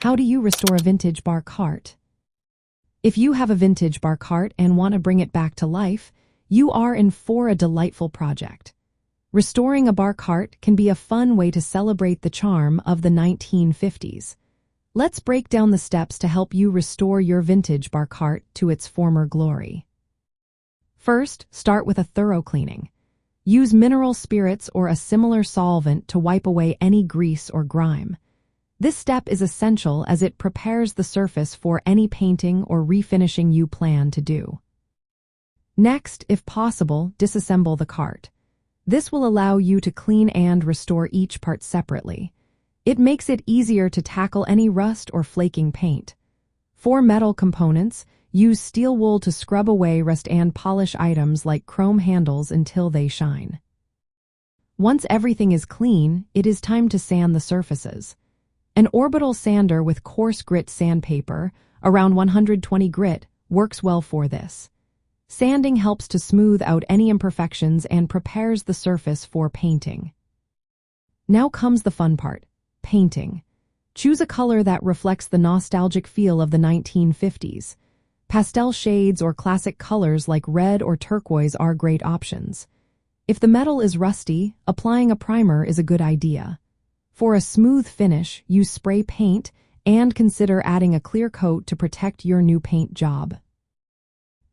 How do you restore a vintage bar cart? If you have a vintage bar cart and want to bring it back to life, you are in for a delightful project. Restoring a bar cart can be a fun way to celebrate the charm of the 1950s. Let's break down the steps to help you restore your vintage bar cart to its former glory. First, start with a thorough cleaning. Use mineral spirits or a similar solvent to wipe away any grease or grime. This step is essential as it prepares the surface for any painting or refinishing you plan to do. Next, if possible, disassemble the cart. This will allow you to clean and restore each part separately. It makes it easier to tackle any rust or flaking paint. For metal components, use steel wool to scrub away rust and polish items like chrome handles until they shine. Once everything is clean, it is time to sand the surfaces. An orbital sander with coarse grit sandpaper, around 120 grit, works well for this. Sanding helps to smooth out any imperfections and prepares the surface for painting. Now comes the fun part, painting. Choose a color that reflects the nostalgic feel of the 1950s. Pastel shades or classic colors like red or turquoise are great options. If the metal is rusty, applying a primer is a good idea. For a smooth finish, use spray paint and consider adding a clear coat to protect your new paint job.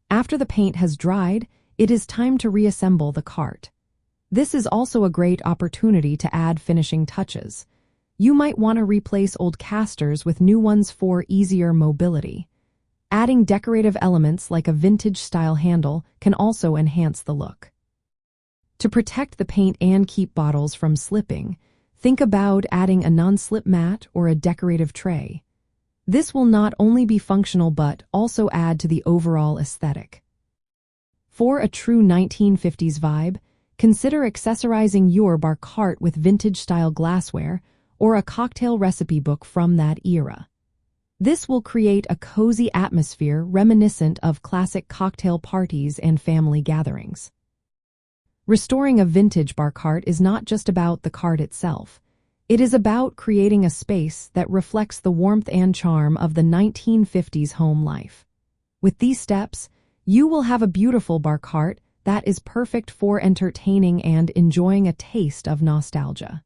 After the paint has dried, it is time to reassemble the cart. This is also a great opportunity to add finishing touches. You might want to replace old casters with new ones for easier mobility. Adding decorative elements like a vintage-style handle can also enhance the look. To protect the paint and keep bottles from slipping, think about adding a non-slip mat or a decorative tray. This will not only be functional but also add to the overall aesthetic. For a true 1950s vibe, consider accessorizing your bar cart with vintage-style glassware or a cocktail recipe book from that era. This will create a cozy atmosphere reminiscent of classic cocktail parties and family gatherings. Restoring a vintage bar cart is not just about the cart itself. It is about creating a space that reflects the warmth and charm of the 1950s home life. With these steps, you will have a beautiful bar cart that is perfect for entertaining and enjoying a taste of nostalgia.